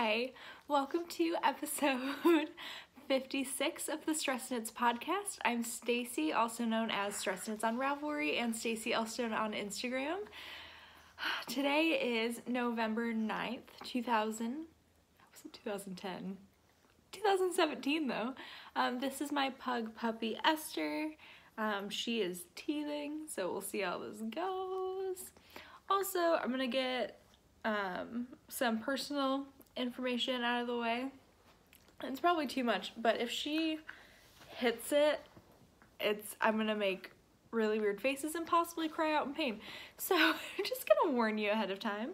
Hi, welcome to episode 56 of the Stress Knits podcast. I'm Stacy, also known as Stress Knits on Ravelry and Stacy Elstone on Instagram. Today is November 9th, 2017 though. This is my pug puppy Esther. She is teething, so we'll see how this goes. Also, I'm gonna get some personal information out of the way. It's probably too much, but if she hits it, I'm gonna make really weird faces and possibly cry out in pain. So I'm just gonna warn you ahead of time.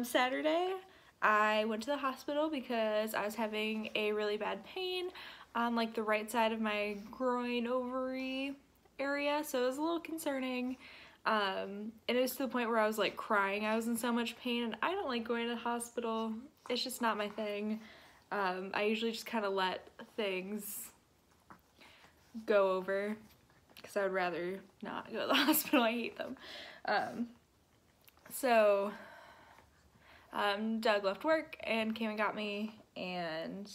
Saturday, I went to the hospital because I was having a really bad pain on like the right side of my groin ovary area, so it was a little concerning. And it was to the point where I was like crying. I was in so much pain, and I don't like going to the hospital. It's just not my thing. I usually just kind of let things go over because I would rather not go to the hospital. I hate them. So Doug left work and came and got me, and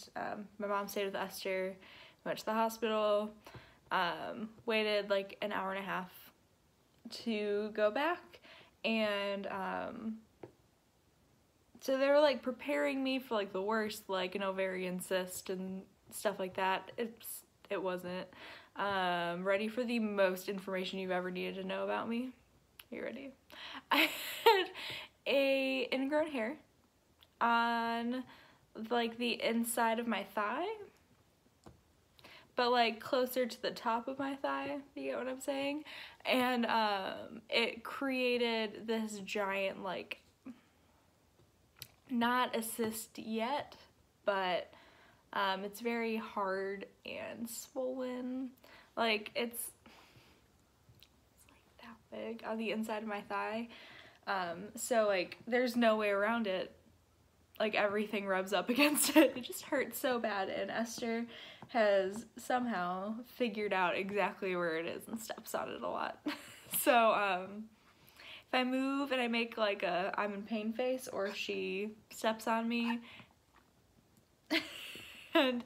my mom stayed with Esther. Went to the hospital, waited like an hour and a half to go back, and so they were like preparing me for like the worst, like an ovarian cyst and stuff like that. It wasn't. Ready for the most information you've ever needed to know about me? Are you ready? I had a ingrown hair on like the inside of my thigh, but like closer to the top of my thigh, you get what I'm saying? And it created this giant, like, not a cyst yet, but it's very hard and swollen. Like it's like that big on the inside of my thigh. So like there's no way around it. Like everything rubs up against it. It just hurts so bad, and Esther has somehow figured out exactly where it is and steps on it a lot. So if I move and I make like a I'm in pain face, or if she steps on me and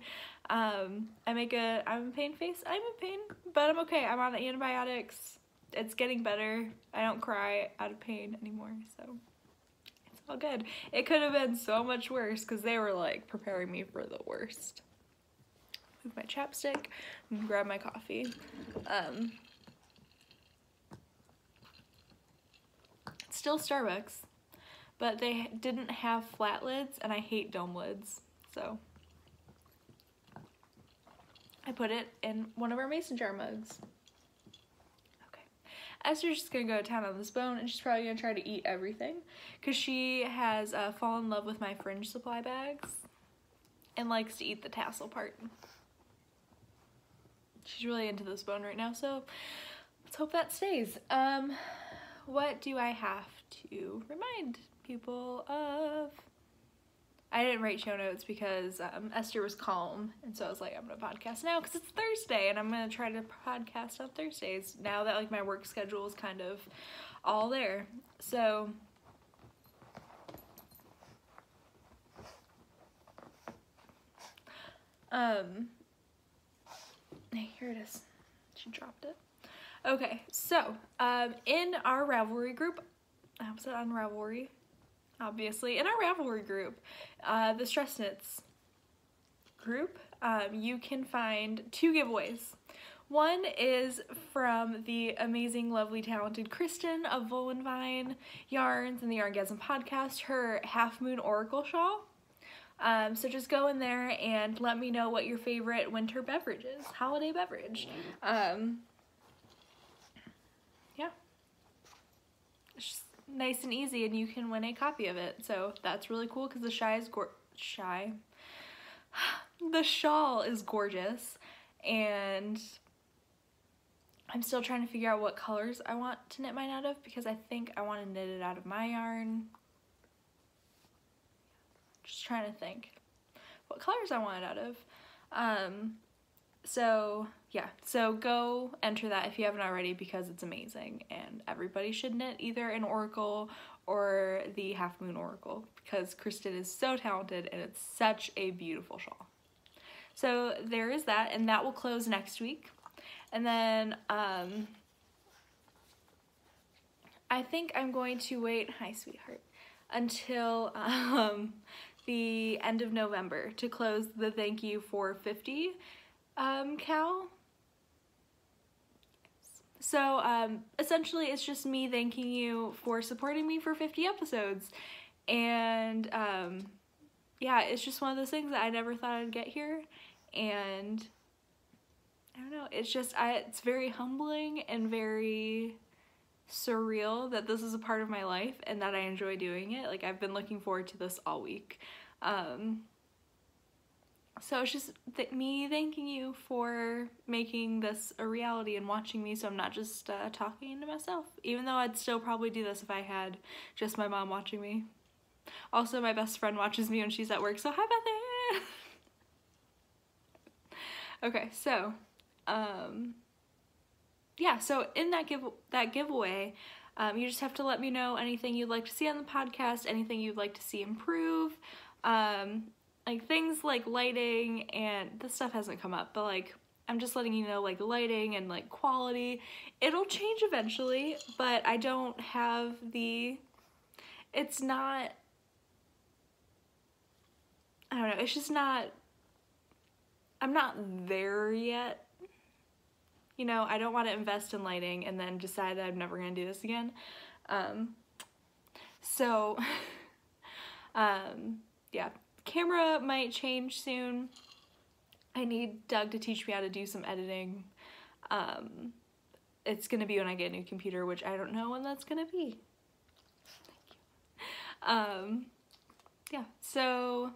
I make a I'm in pain face, I'm in pain, but I'm okay. I'm on antibiotics. It's getting better. I don't cry out of pain anymore, so it's all good. It could have been so much worse because they were like preparing me for the worst. Move my chapstick and grab my coffee. It's still Starbucks, but they didn't have flat lids, and I hate dome lids, so I put it in one of our mason jar mugs. Okay, Esther's just gonna go to town on this bone, and she's probably gonna try to eat everything because she has fallen in love with my fringe supply bags and likes to eat the tassel part. She's really into this bone right now, so let's hope that stays. What do I have to remind people of? I didn't write show notes because Esther was calm, and so I was like, I'm gonna podcast now because it's Thursday, and I'm gonna try to podcast on Thursdays now that like my work schedule is kind of all there. So here it is. She dropped it. Okay, so in our Ravelry group, I was on Ravelry, obviously. In our Ravelry group, the Stress Knits group, you can find 2 giveaways. One is from the amazing, lovely, talented Kristen of Volenvine Yarns and the Yarngasm podcast, her Half Moon Oracle shawl. So just go in there and let me know what your favorite winter beverage is, holiday beverage. Yeah. It's just nice and easy, and you can win a copy of it. So that's really cool because the the shawl is gorgeous, and I'm still trying to figure out what colors I want to knit mine out of because I think I want to knit it out of my yarn. Just trying to think what colors I want it out of. So yeah, so go enter that if you haven't already, because it's amazing, and everybody should knit either an oracle or the Half Moon Oracle, because Kristen is so talented and it's such a beautiful shawl. So there is that, and that will close next week. And then I think I'm going to wait, hi sweetheart, until the end of November to close the thank you for 50 Cal. So essentially it's just me thanking you for supporting me for 50 episodes. And yeah, it's just one of those things that I never thought I'd get here. And I don't know, it's just, it's very humbling and very surreal that this is a part of my life and that I enjoy doing it. Like, I've been looking forward to this all week. So it's just me thanking you for making this a reality and watching me, so I'm not just talking to myself, even though I'd still probably do this if I had just my mom watching me. Also, my best friend watches me when she's at work, so hi Bethany! Okay, so yeah, so in that giveaway, you just have to let me know anything you'd like to see on the podcast, anything you'd like to see improve, like things like lighting, and this stuff hasn't come up, but like, I'm just letting you know, like lighting and like quality, it'll change eventually, but I don't have it's not, I don't know, it's just not, I'm not there yet. You know, I don't want to invest in lighting and then decide that I'm never going to do this again. Yeah, camera might change soon. I need Doug to teach me how to do some editing. It's going to be when I get a new computer, which I don't know when that's going to be. Thank you. Yeah, so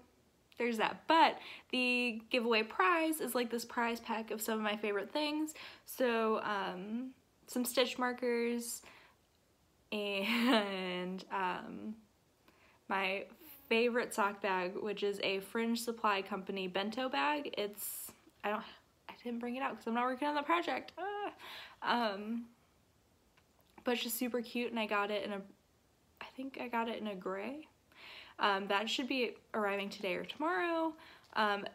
there's that. But the giveaway prize is like this prize pack of some of my favorite things. So some stitch markers and my favorite sock bag, which is a Fringe Supply Company bento bag. I didn't bring it out because I'm not working on the project. But it's just super cute, and I got it I think I got it in a gray. That should be arriving today or tomorrow.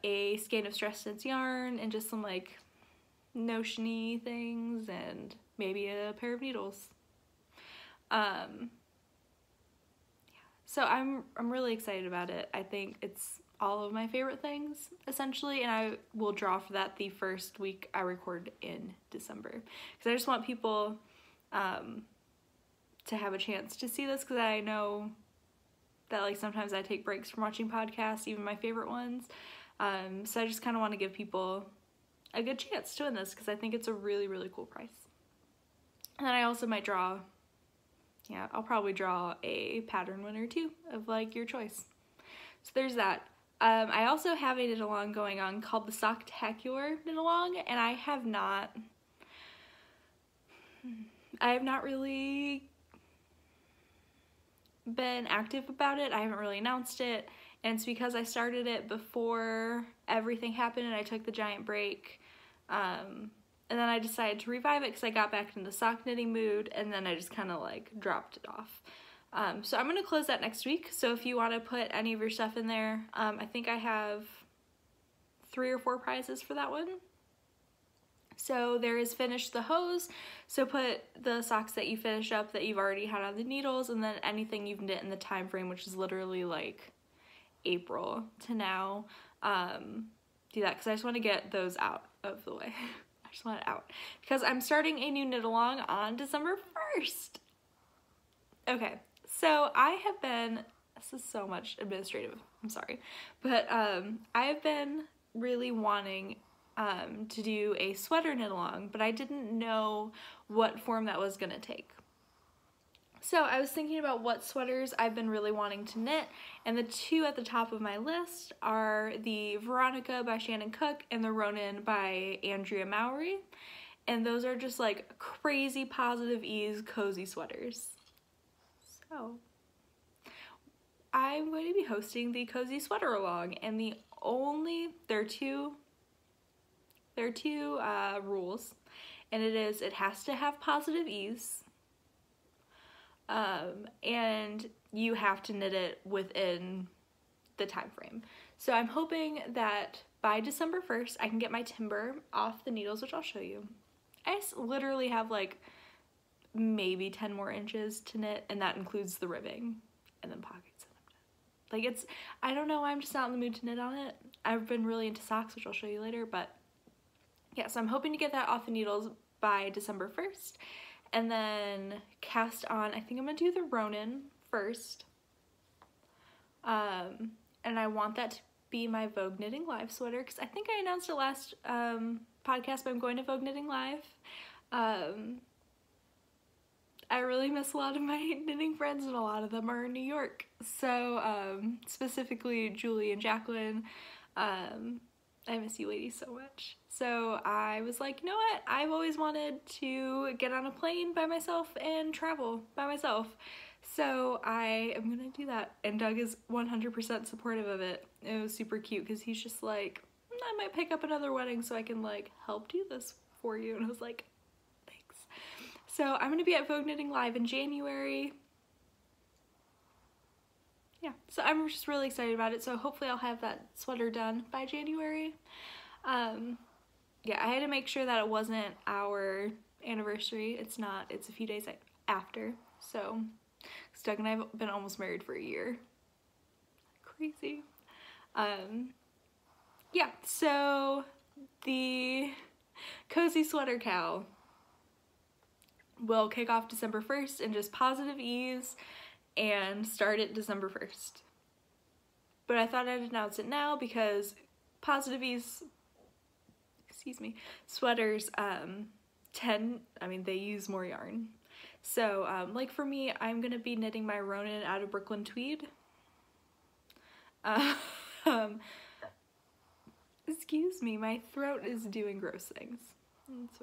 A skein of Stress Knits yarn and just some like notion-y things and maybe a pair of needles. Yeah. So I'm really excited about it. I think it's all of my favorite things essentially, and I will draw for that the first week I record in December, because I just want people to have a chance to see this, because I know that like sometimes I take breaks from watching podcasts, even my favorite ones. So I just kind of want to give people a good chance to win this, because I think it's a really, really cool prize. And then I also might draw, yeah, I'll probably draw a pattern winner too, of like your choice. So there's that. I also have a knit along going on called the Socktacular knit along, and I have not really been active about it. I haven't really announced it, and it's because I started it before everything happened and I took the giant break, and then I decided to revive it because I got back into the sock knitting mood, and then I just kind of like dropped it off. So I'm going to close that next week, so if you want to put any of your stuff in there, I think I have 3 or 4 prizes for that one. So there is Finish the Hose, so put the socks that you finished up that you've already had on the needles, and then anything you've knit in the time frame, which is literally like April to now. Do that, because I just want to get those out of the way. I just want it out, because I'm starting a new knit along on December 1st. Okay, so I have been, this is so much administrative, I'm sorry, but I have been really wanting to do a sweater knit along, but I didn't know what form that was gonna take. So I was thinking about what sweaters I've been really wanting to knit, and the 2 at the top of my list are the Veronica by Shannon Cook and the Ronin by Andrea Mowry, and those are just like crazy positive ease cozy sweaters. So I'm going to be hosting the Cozy Sweater Along, and there are 2 There are two rules, and it has to have positive ease, and you have to knit it within the time frame. So I'm hoping that by December 1st I can get my timber off the needles, which I'll show you. I literally have like maybe 10 more inches to knit, and that includes the ribbing and then pockets. Like I don't know, I'm just not in the mood to knit on it. I've been really into socks, which I'll show you later, but yeah, so I'm hoping to get that off the needles by December 1st, and then cast on, I think I'm gonna do the Ronin first. And I want that to be my Vogue Knitting Live sweater, because I think I announced it last podcast, but I'm going to Vogue Knitting Live. I really miss a lot of my knitting friends, and a lot of them are in New York. So, specifically Julie and Jacqueline, I miss you ladies so much. So I was like, you know what? I've always wanted to get on a plane by myself and travel by myself. So I am gonna do that. And Doug is 100% supportive of it. It was super cute because he's just like, I might pick up another wedding so I can like help do this for you. And I was like, thanks. So I'm gonna be at Vogue Knitting Live in January. Yeah, so I'm just really excited about it. So hopefully I'll have that sweater done by January. Yeah, I had to make sure that it wasn't our anniversary. It's not, it's a few days after. So, Doug and I have been almost married for a year. Crazy. Yeah, so the Cozy Sweater Cow will kick off December 1st in just positive ease and start it December 1st. But I thought I'd announce it now because positive ease, sweaters they use more yarn. So, like for me, I'm gonna be knitting my Ronin out of Brooklyn Tweed. Excuse me, my throat is doing gross things. It's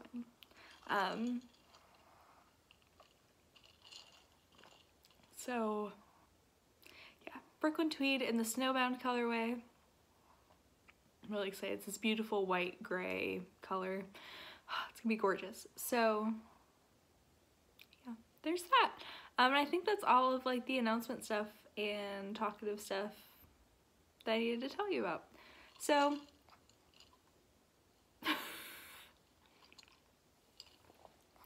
fine. So, yeah, Brooklyn Tweed in the Snowbound colorway. I'm really excited. It's this beautiful white gray color. It's gonna be gorgeous. So yeah, there's that. And I think that's all of like the announcement stuff and talkative stuff that I needed to tell you about. So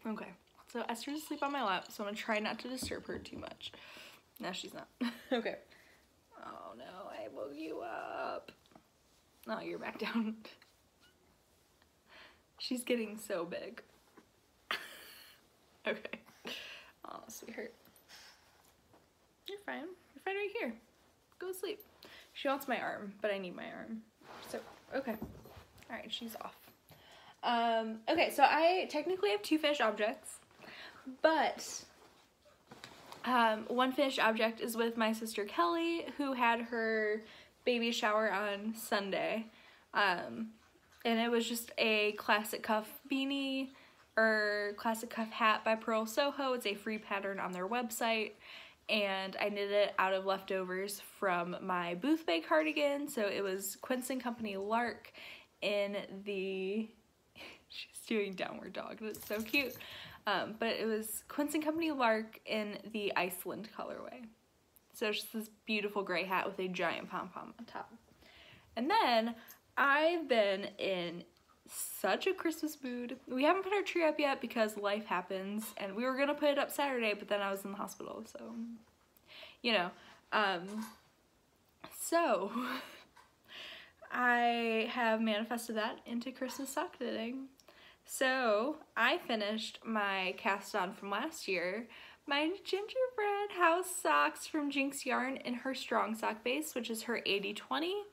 okay, so Esther's asleep on my lap, so I'm gonna try not to disturb her too much. No, she's not. Okay. Oh no, I woke you up. Oh, you're back down. She's getting so big. Okay. Oh, sweetheart. You're fine. You're fine right here. Go to sleep. She wants my arm, but I need my arm. So, okay. Alright, she's off. Okay, so I technically have two finished objects, but one finished object is with my sister Kelly, who had her baby shower on Sunday. And it was just a classic cuff beanie or classic cuff hat by Pearl Soho. It's a free pattern on their website, and I knit it out of leftovers from my Booth Bay cardigan. So it was Quince & Company Lark in the, she's doing downward dog, that's so cute. But it was Quince & Company Lark in the Iceland colorway. So it's just this beautiful gray hat with a giant pom-pom on top. And then I've been in such a Christmas mood. We haven't put our tree up yet because life happens, and we were gonna put it up Saturday, but then I was in the hospital, so, you know. So, I have manifested that into Christmas sock knitting. So, I finished my cast on from last year, my gingerbread house socks from Jinx Yarn in her strong sock base, which is her 80/20.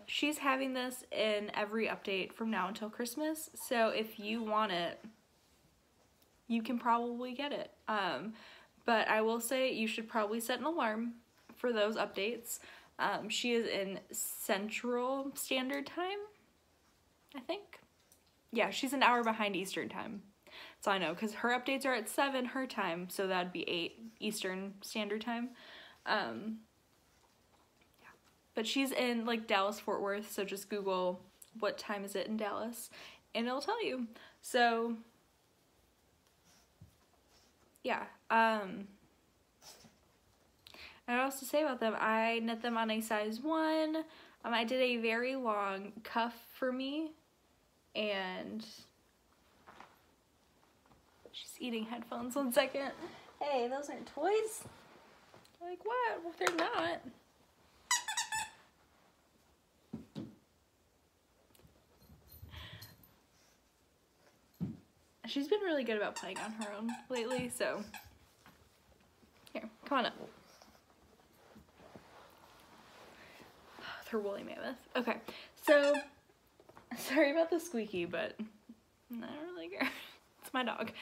She's having this in every update from now until Christmas, so if you want it, you can probably get it. But I will say you should probably set an alarm for those updates. She is in Central Standard Time, I think. Yeah, she's an hour behind Eastern Time. So I know, because her updates are at 7 her time, so that'd be 8 Eastern Standard Time. But she's in like Dallas, Fort Worth, so just Google what time is it in Dallas, and it'll tell you. So yeah, and what else to say about them? I knit them on a size 1. I did a very long cuff for me, and she's eating headphones. 1 second. Hey, those aren't toys. Like, what? Well, they're not. She's been really good about playing on her own lately, so here, come on up. With her woolly mammoth. Okay, so sorry about the squeaky, but I don't really care. It's my dog.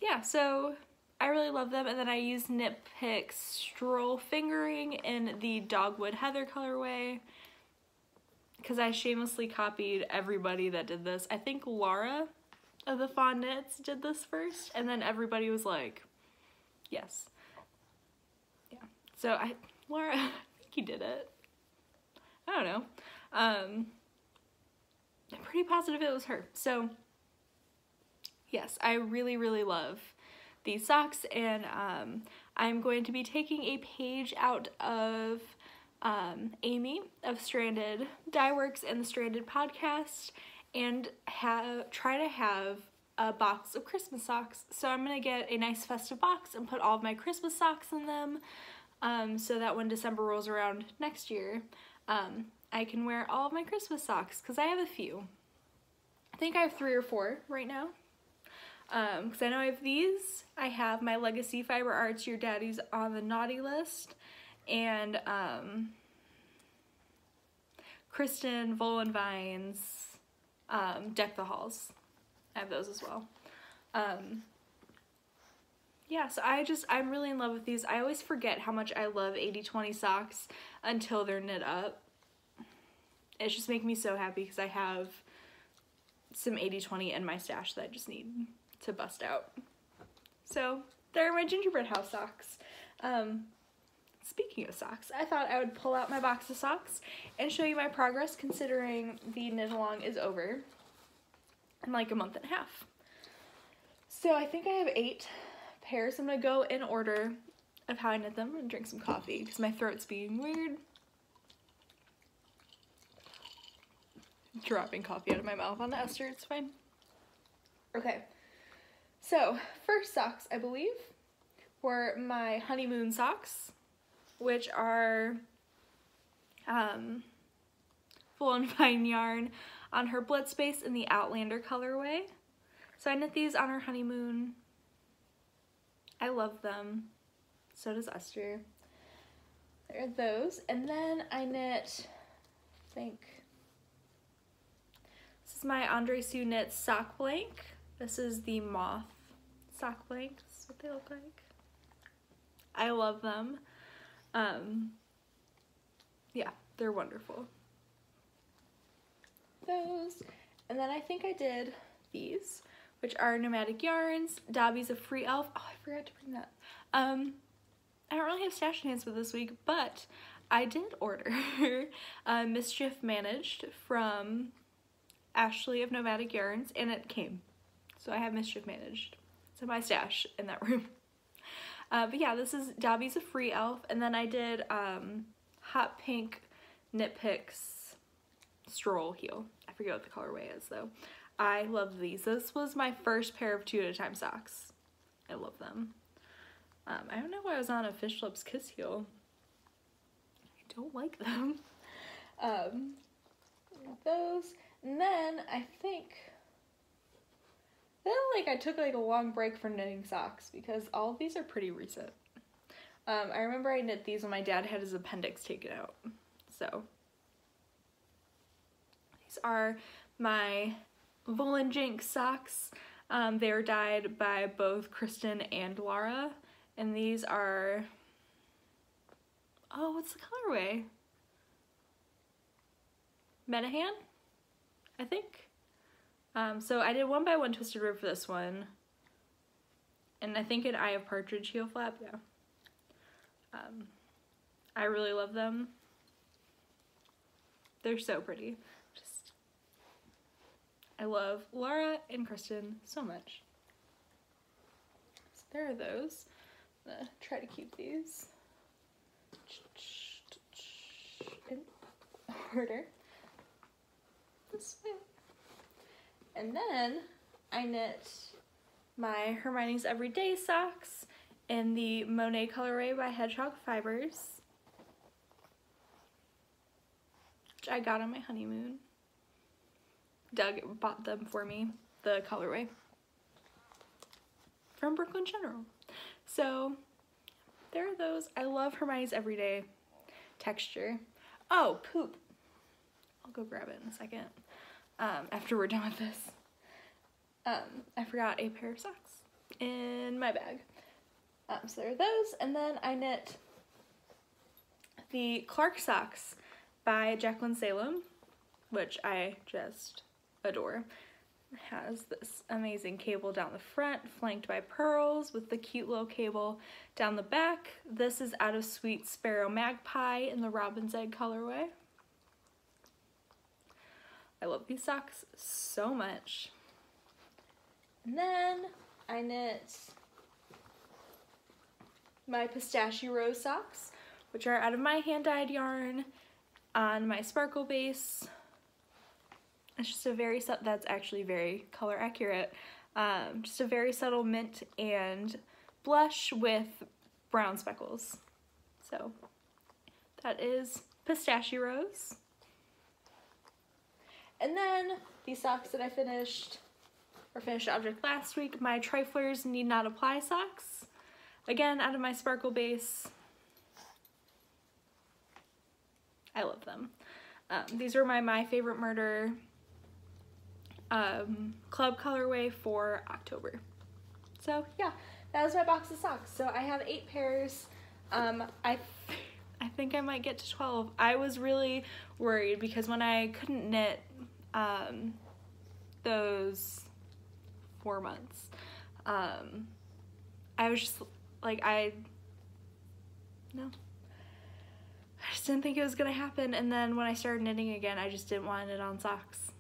Yeah, so I really love them, and then I use Knit Picks Stroll Fingering in the Dogwood Heather colorway, because I shamelessly copied everybody that did this. I think Laura of the Fawn Knits did this first, and then everybody was like, yes. Yeah, so Laura, I think you did it. I don't know. I'm pretty positive it was her. So yes, I really, really love these socks, and I'm going to be taking a page out of Amy of Stranded Dye Works and the Stranded podcast, and try to have a box of Christmas socks. So I'm gonna get a nice festive box and put all of my Christmas socks in them, so that when December rolls around next year, I can wear all of my Christmas socks, because I have a few. I think I have 3 or 4 right now. Because I know I have these. I have my Legacy Fiber Arts Your Daddy's on the Naughty List, and Kristen Volenvine's Deck the Halls. I have those as well. Yeah, so I'm really in love with these. I always forget how much I love 80/20 socks until they're knit up. It's just making me so happy, because I have some 80/20 in my stash that I just need to bust out. So they're my gingerbread house socks. Speaking of socks, I thought I would pull out my box of socks and show you my progress, considering the knit along is over in like a month and a half. So I think I have 8 pairs. I'm gonna go in order of how I knit them. I'm gonna drink some coffee because my throat's being weird. Dropping coffee out of my mouth on Esther, it's fine. Okay, so first socks, I believe, were my honeymoon socks, which are Full and Fine yarn on her Blitz Space in the Outlander colorway. So I knit these on her honeymoon. I love them. So does Esther. There are those. And then I knit, I think, this is my Andre Sue Knit sock blank. This is the moth sock blank. This is what they look like. I love them. Yeah, they're wonderful. Those. And then I think I did these, which are Nomadic Yarns, Dobby's a Free Elf. Oh, I forgot to bring that. I don't really have stash enhancement this week, but I did order Mischief Managed from Ashley of Nomadic Yarns, and it came. So I have Mischief Managed. It's in my stash in that room. But yeah, this is Dobby's a Free Elf, and then I did Hot Pink Knit Picks Stroll Heel. I forget what the colorway is though. I love these. This was my first pair of 2 at a time socks. I love them. I don't know why I was on a Fish Lips Kiss Heel. I don't like them. Those, and then I like I took like a long break from knitting socks because all of these are pretty recent. I remember I knit these when my dad had his appendix taken out. So these are my Volunjink socks. They were dyed by both Kristen and Laura, and these are, oh, what's the colorway? Menahan, I think. So I did 1 by 1 Twisted Rib for this one, and I think an Eye of Partridge heel flap, yeah. I really love them. They're so pretty. I love Laura and Kristen so much. So there are those. I'm gonna try to keep these in order. This way. And then I knit my Hermione's Everyday socks in the Monet colorway by Hedgehog Fibers, which I got on my honeymoon. Doug bought them for me, the colorway, from Brooklyn General. So there are those. I love Hermione's Everyday texture. Oh, poop. I'll go grab it in a second after we're done with this. I forgot a pair of socks in my bag. So there are those, and then I knit the Clark socks by Jacqueline Salem, which I just adore. It has this amazing cable down the front, flanked by pearls, with the cute little cable down the back. This is out of Sweet Sparrow Magpie in the Robin's Egg colorway. I love these socks so much. And then I knit my Pistachio Rose socks, which are out of my hand-dyed yarn on my sparkle base. It's just a very, that's actually very color accurate. Just a very subtle mint and blush with brown speckles. So that is Pistachio Rose. And then these socks that I finished object last week, my Triflers Need Not Apply socks. Again, out of my sparkle base. I love them. These were my Favorite Murder club colorway for October. So yeah, that was my box of socks. So I have 8 pairs. I think I might get to 12. I was really worried because when I couldn't knit those 4 months, I was just like, I just didn't think it was gonna happen. And then when I started knitting again, I just didn't want to knit on socks.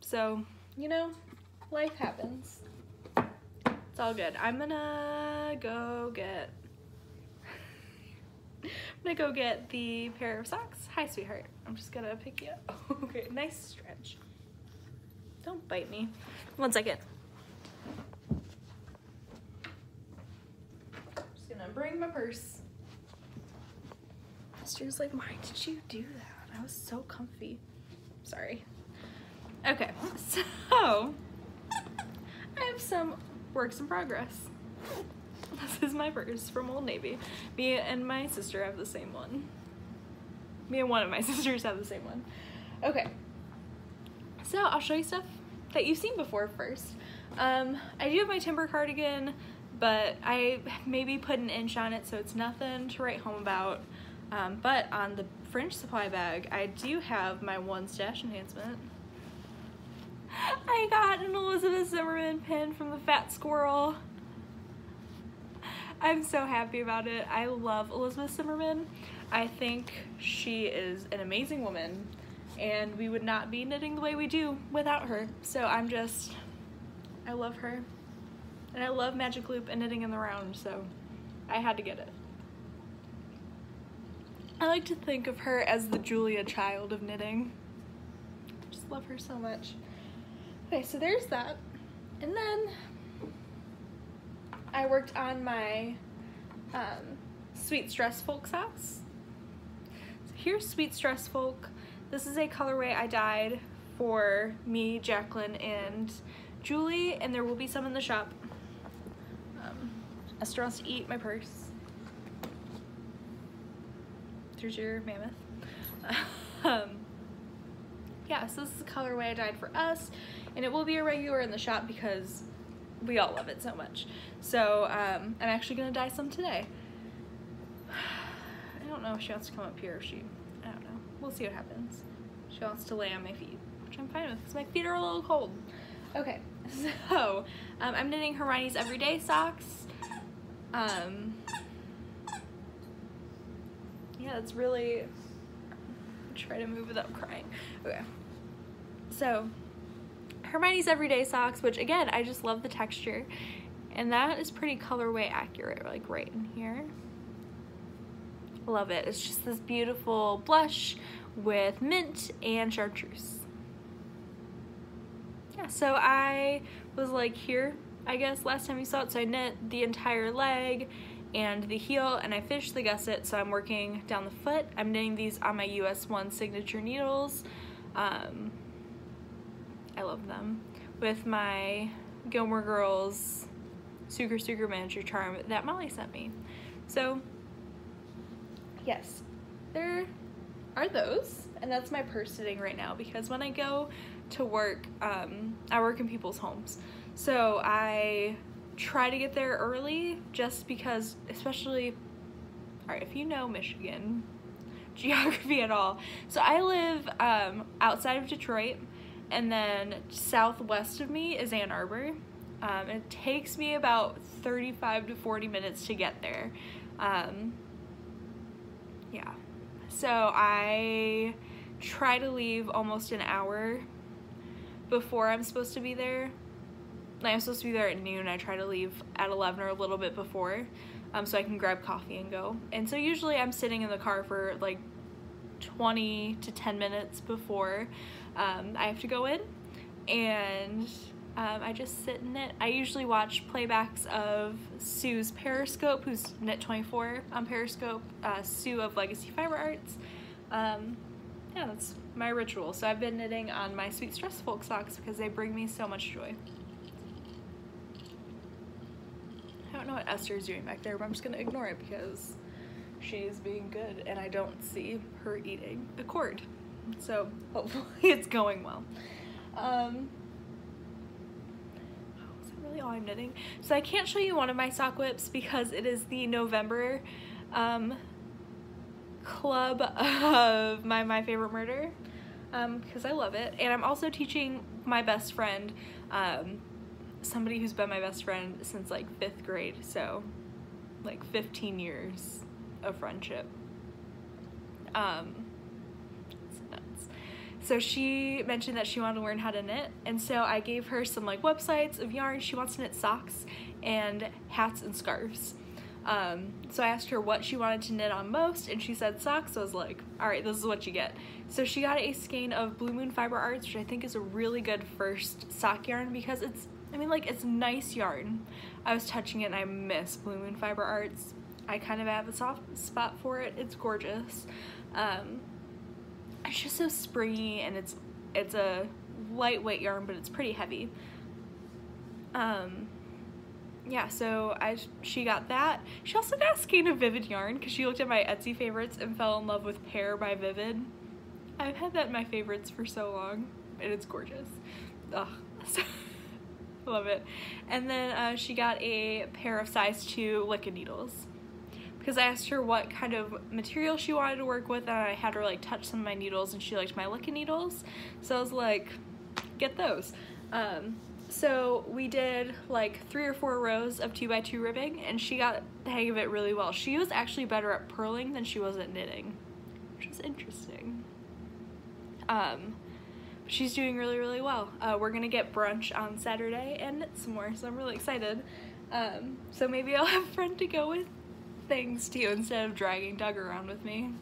So, you know, life happens. It's all good. I'm gonna go get the pair of socks. Hi, sweetheart. I'm just gonna pick you up. Okay, nice stretch. Don't bite me. 1 second. Just gonna bring my purse. Esther's like, why did you do that? I was so comfy. Sorry. Okay, so I have some works in progress. This is my purse from Old Navy. Me and my sister have the same one. Me and one of my sisters have the same one. Okay, so I'll show you stuff that you've seen before first. I do have my timber cardigan, but I maybe put an inch on it, so it's nothing to write home about. But on the fringe supply bag, I do have my one stash enhancement. I got an Elizabeth Zimmerman pin from the Fat Squirrel. I'm so happy about it. I love Elizabeth Zimmerman. I think she is an amazing woman, and we would not be knitting the way we do without her. So I love her. And I love Magic Loop and knitting in the round, so I had to get it. I like to think of her as the Julia Child of knitting. I just love her so much. Okay, so there's that. And then I worked on my Sweet Stress Folk socks. So here's Sweet Stress Folk. This is a colorway I dyed for me, Jacqueline, and Julie, and there will be some in the shop. Esther wants to eat my purse. There's your mammoth. Yeah, so this is the colorway I dyed for us, and it will be a regular in the shop because we all love it so much. So I'm actually gonna dye some today. I don't know if she wants to come up here, I don't know. We'll see what happens. She wants to lay on my feet, which I'm fine with because my feet are a little cold. Okay, so I'm knitting Hermione's Everyday socks. Yeah, it's really, try to move without crying. Okay, so Hermione's Everyday socks, which again, I just love the texture. And that is pretty colorway accurate, like right in here. Love it. It's just this beautiful blush with mint and chartreuse. Yeah, so I was like here, I guess, last time you saw it. So I knit the entire leg and the heel, and I finished the gusset, so I'm working down the foot. I'm knitting these on my US 1 signature needles. I love them. With my Gilmore Girls Sucre miniature charm that Molly sent me. So yes, there are those, and that's my purse knitting right now, because when I go to work, I work in people's homes, so I try to get there early, just because, especially, alright, if you know Michigan geography at all, so I live outside of Detroit, and then southwest of me is Ann Arbor. It takes me about 35 to 40 minutes to get there. Yeah, so I try to leave almost an hour before I'm supposed to be there. Like, I'm supposed to be there at noon. I try to leave at 11 or a little bit before, so I can grab coffee and go. And so usually I'm sitting in the car for like 20 to 10 minutes before I have to go in, and I just sit and knit. I usually watch playbacks of Sue's Periscope, who's Knit24 on Periscope, Sue of Legacy Fiber Arts. Yeah, that's my ritual. So I've been knitting on my Sweet Stress Folk socks because they bring me so much joy. I don't know what Esther's doing back there, but I'm just gonna ignore it because she's being good and I don't see her eating a cord. So hopefully it's going well. Really all I'm knitting. So I can't show you one of my sock whips because it is the November club of my favorite murder, because I love it, and I'm also teaching my best friend, somebody who's been my best friend since like 5th grade, so like 15 years of friendship. It's nuts. So she mentioned that she wanted to learn how to knit, and so I gave her some like websites of yarn. She wants to knit socks and hats and scarves. So I asked her what she wanted to knit on most, and she said socks. So I was like, all right, this is what you get. So she got a skein of Blue Moon Fiber Arts, which I think is a really good first sock yarn because it's, I mean, like, it's nice yarn. I was touching it and I miss Blue Moon Fiber Arts. I kind of have a soft spot for it. It's gorgeous. It's just so springy, and it's a lightweight yarn, but it's pretty heavy. Yeah, so she got that. She also got a skein of Vivid yarn because she looked at my Etsy favorites and fell in love with Pear by Vivid. I've had that in my favorites for so long, and it's gorgeous. Ugh, love it. And then she got a pair of size 2 Wicca needles because I asked her what kind of material she wanted to work with, and I had her like touch some of my needles, and she liked my Wicca needles, so I was like, get those. So we did like 3 or 4 rows of 2x2 ribbing, and she got the hang of it really well. She was actually better at purling than she was at knitting, which was interesting. She's doing really, really well. We're gonna get brunch on Saturday and knit some more, so I'm really excited. So maybe I'll have a friend to go with things too instead of dragging Doug around with me.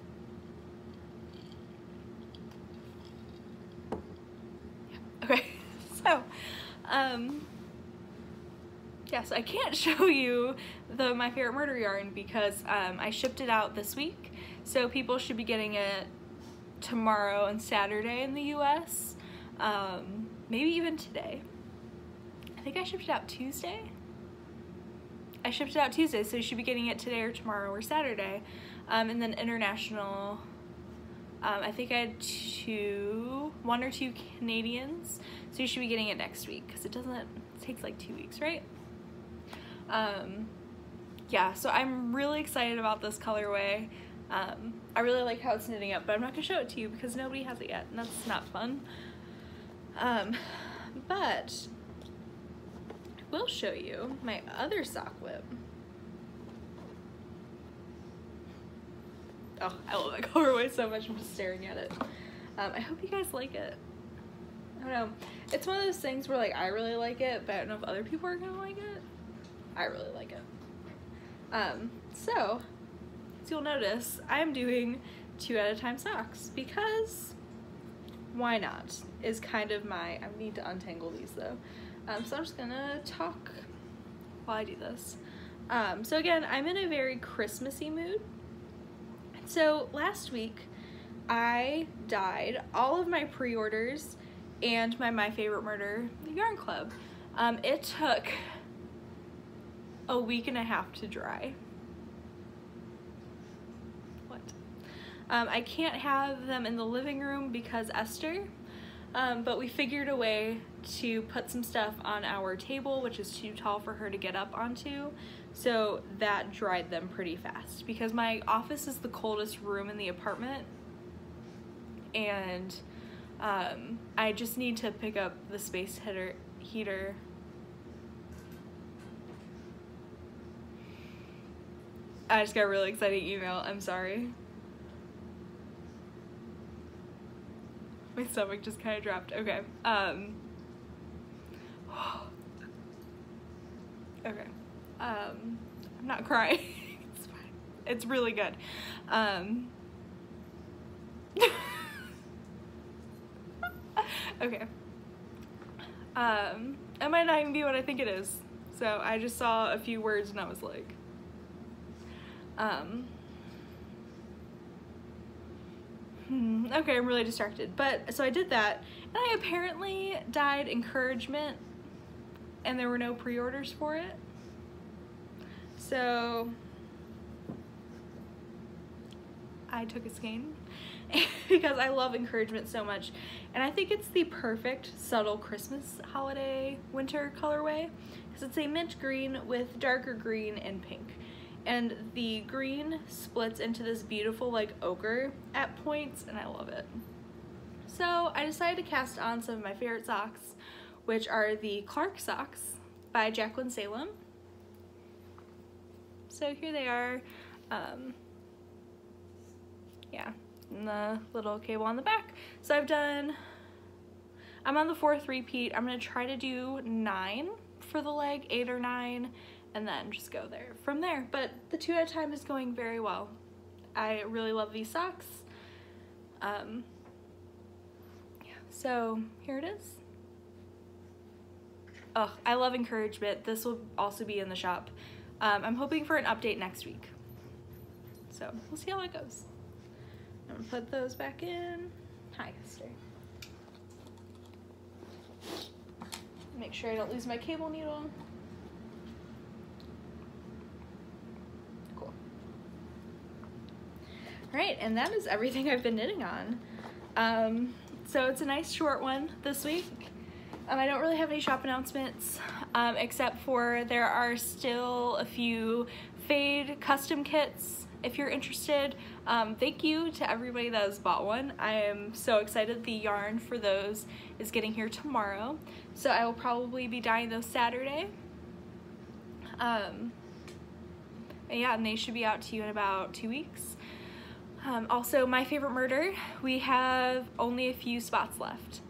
Okay, so yeah, so I can't show you my favorite murder yarn because I shipped it out this week, so people should be getting it tomorrow and Saturday in the US, maybe even today. I think I shipped it out Tuesday. I shipped it out Tuesday, so you should be getting it today or tomorrow or Saturday. And then international, I think I had 1 or 2 Canadians, so you should be getting it next week because it takes like 2 weeks, right? Yeah, so I'm really excited about this colorway. I really like how it's knitting up, but I'm not gonna show it to you because nobody has it yet, and that's not fun. But I will show you my other sock whip. Oh, I love that colorway so much, I'm just staring at it. I hope you guys like it. don't know. It's one of those things where like I really like it, but I don't know if other people are gonna like it. I really like it. So as you'll notice, I'm doing 2 at a time socks because why not? Is kind of my, I need to untangle these though. So I'm just gonna talk while I do this. So again, I'm in a very Christmassy mood. So last week I dyed all of my pre-orders and my Favorite Murder yarn club. It took a week and a half to dry. What? I can't have them in the living room because Esther, but we figured a way to put some stuff on our table, which is too tall for her to get up onto, so that dried them pretty fast because my office is the coldest room in the apartment, and I just need to pick up the space heater. I just got a really exciting email, I'm sorry. My stomach just kind of dropped. Okay. Okay. I'm not crying. It's fine. It's really good. Okay. It might not even be what I think it is. So I just saw a few words and I was like, okay, I'm really distracted. But so I did that, and I apparently dyed Encouragement, and there were no pre-orders for it. So I took a skein because I love Encouragement so much, and I think it's the perfect subtle Christmas holiday winter colorway because it's a mint green with darker green and pink. And the green splits into this beautiful like ochre at points, and I love it. So I decided to cast on some of my favorite socks, which are the Clark socks by Jacqueline Salem. So here they are. Yeah, and the little cable on the back. So I'm on the 4th repeat. I'm gonna try to do 9 for the leg, 8 or 9. And then just go there from there. But the 2 at a time is going very well. I really love these socks. Yeah, so here it is. Oh, I love Encouragement. This will also be in the shop. I'm hoping for an update next week. So we'll see how it goes. I'm gonna put those back in. Hi, Esther. Make sure I don't lose my cable needle. Right, and that is everything I've been knitting on. So it's a nice short one this week. I don't really have any shop announcements, except for there are still a few fade custom kits if you're interested. Thank you to everybody that has bought one. I am so excited. The yarn for those is getting here tomorrow, so I will probably be dyeing those Saturday. Yeah, and they should be out to you in about 2 weeks. Also, My Favorite Murder, we have only a few spots left.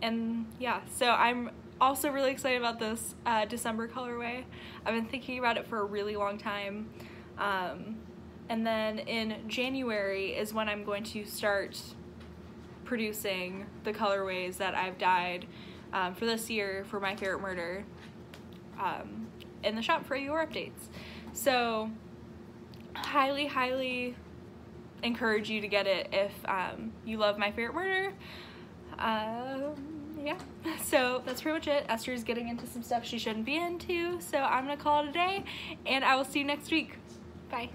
And yeah, so I'm also really excited about this December colorway. I've been thinking about it for a really long time. And then in January is when I'm going to start producing the colorways that I've dyed for this year for My Favorite Murder in the shop for your updates. So highly encourage you to get it if you love My Favorite Murder. Yeah, so that's pretty much it. Esther's getting into some stuff she shouldn't be into, so I'm gonna call it a day, and I will see you next week. Bye.